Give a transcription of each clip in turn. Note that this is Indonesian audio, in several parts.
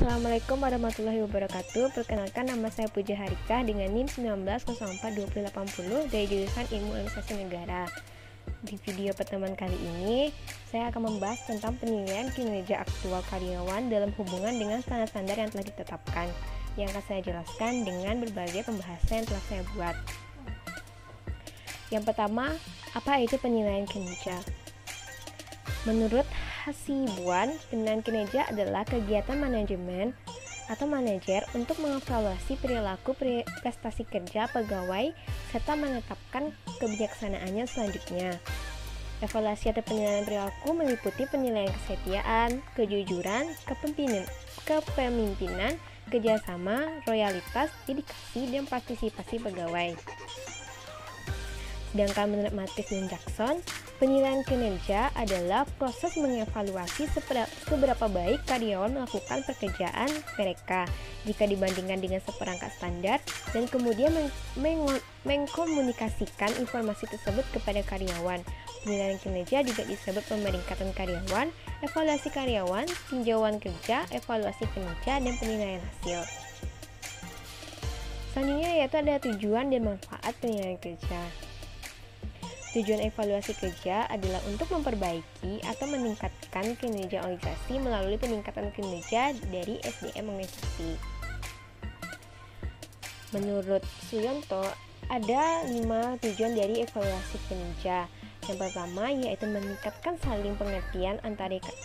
Assalamualaikum warahmatullahi wabarakatuh. Perkenalkan, nama saya Puja Harika dengan NIM 19042080 dari jurusan Ilmu Administrasi Negara. Di video pertemuan kali ini, saya akan membahas tentang penilaian kinerja aktual karyawan dalam hubungan dengan standar-standar yang telah ditetapkan, yang akan saya jelaskan dengan berbagai pembahasan yang telah saya buat. Yang pertama, apa itu penilaian kinerja? Menurut Hasibuan, penilaian kinerja adalah kegiatan manajemen atau manajer untuk mengevaluasi perilaku prestasi kerja pegawai serta menetapkan kebijaksanaannya selanjutnya. Evaluasi atau penilaian perilaku meliputi penilaian kesetiaan, kejujuran, kepemimpinan, kerjasama, loyalitas, dedikasi, dan partisipasi pegawai. Sedangkan menurut Matis dan Jackson, penilaian kinerja adalah proses mengevaluasi seberapa baik karyawan melakukan pekerjaan mereka jika dibandingkan dengan seperangkat standar, dan kemudian mengkomunikasikan informasi tersebut kepada karyawan. Penilaian kinerja juga disebut pemeringkatan karyawan, evaluasi karyawan, tinjauan kerja, evaluasi kinerja, dan penilaian hasil. Selanjutnya yaitu ada tujuan dan manfaat penilaian kerja. Tujuan evaluasi kerja adalah untuk memperbaiki atau meningkatkan kinerja organisasi melalui peningkatan kinerja dari SDM organisasi. Menurut Suyanto, ada 5 tujuan dari evaluasi kinerja. Yang pertama yaitu meningkatkan saling pengertian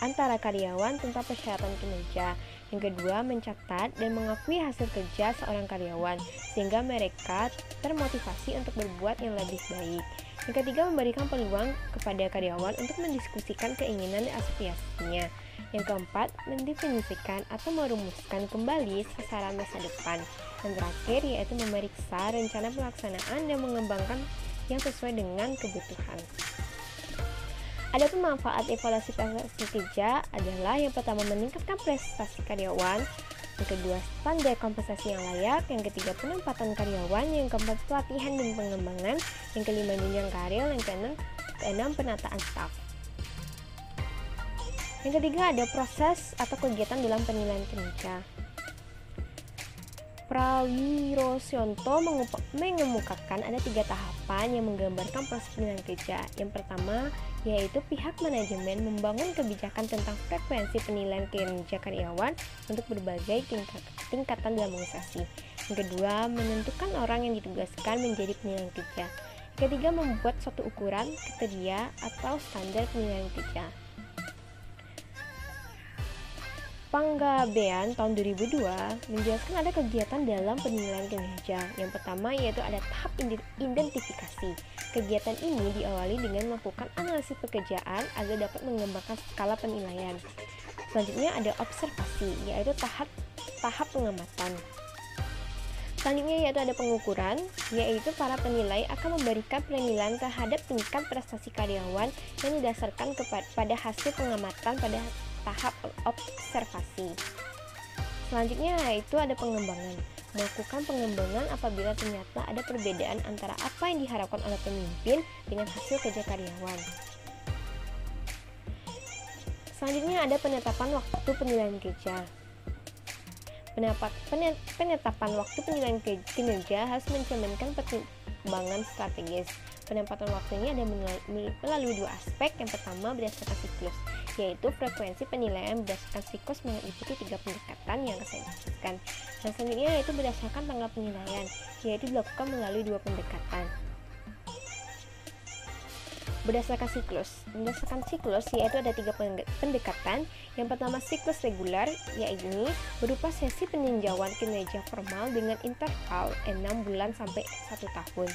antara karyawan tentang persyaratan kinerja. Yang kedua, mencatat dan mengakui hasil kerja seorang karyawan sehingga mereka termotivasi untuk berbuat yang lebih baik. Yang ketiga, memberikan peluang kepada karyawan untuk mendiskusikan keinginan dan aspirasinya. Yang keempat, mendefinisikan atau merumuskan kembali sasaran masa depan. Yang terakhir yaitu memeriksa rencana pelaksanaan dan mengembangkan yang sesuai dengan kebutuhan. Adapun manfaat evaluasi prestasi kerja adalah yang pertama, meningkatkan prestasi karyawan, yang kedua, standar kompensasi yang layak, yang ketiga, penempatan karyawan, yang keempat, pelatihan dan pengembangan, yang kelima, jenjang karir, yang keenam, penataan staf. Yang ketiga, ada proses atau kegiatan dalam penilaian kinerja. Prawirosyanto mengemukakan ada 3 tahapan yang menggambarkan proses penilaian kerja. Yang pertama yaitu pihak manajemen membangun kebijakan tentang frekuensi penilaian kinerja karyawan untuk berbagai tingkatan dalam organisasi. Yang kedua, menentukan orang yang ditugaskan menjadi penilaian kerja. Yang ketiga, membuat suatu ukuran, kriteria, atau standar penilaian kerja. Panggabean tahun 2002 menjelaskan ada kegiatan dalam penilaian kinerja. Yang pertama yaitu ada tahap identifikasi. Kegiatan ini diawali dengan melakukan analisis pekerjaan agar dapat mengembangkan skala penilaian. Selanjutnya ada observasi, yaitu tahap pengamatan. Selanjutnya yaitu ada pengukuran, yaitu para penilai akan memberikan penilaian terhadap tingkat prestasi karyawan yang didasarkan pada hasil pengamatan pada tahap observasi. Selanjutnya yaitu ada pengembangan. Melakukan pengembangan apabila ternyata ada perbedaan antara apa yang diharapkan oleh pemimpin dengan hasil kerja karyawan. Selanjutnya ada penetapan waktu penilaian kerja. Penetapan waktu penilaian kinerja harus mencerminkan pertimbangan strategis. Penempatan waktu ini ada melalui 2 aspek. Yang pertama berdasarkan siklus, yaitu frekuensi penilaian berdasarkan siklus meliputi 3 pendekatan yang saya jelaskan. Dan selanjutnya yaitu berdasarkan tanggal penilaian, yaitu dilakukan melalui 2 pendekatan. Berdasarkan siklus yaitu ada 3 pendekatan. Yang pertama siklus reguler, yaitu berupa sesi peninjauan kinerja formal dengan interval 6 bulan sampai 1 tahun.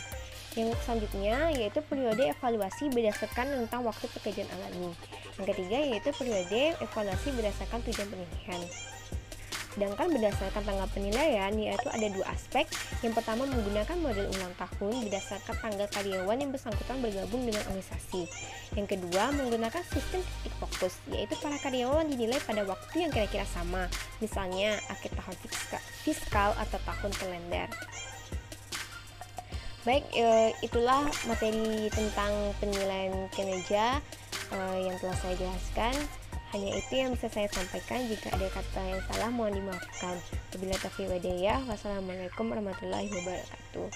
Yang selanjutnya yaitu periode evaluasi berdasarkan rentang waktu pekerjaan alami. Yang ketiga yaitu periode evaluasi berdasarkan tujuan penilaian. Sedangkan berdasarkan tanggal penilaian yaitu ada 2 aspek. Yang pertama menggunakan model ulang tahun berdasarkan tanggal karyawan yang bersangkutan bergabung dengan organisasi. Yang kedua menggunakan sistem titik fokus, yaitu para karyawan dinilai pada waktu yang kira-kira sama, misalnya akhir tahun fiskal atau tahun kalender. Baik, itulah materi tentang penilaian kinerja yang telah saya jelaskan. Hanya itu yang bisa saya sampaikan. Jika ada kata yang salah mohon dimaafkan. Wabillahi taufiq wal hidayah. Wassalamualaikum warahmatullahi wabarakatuh.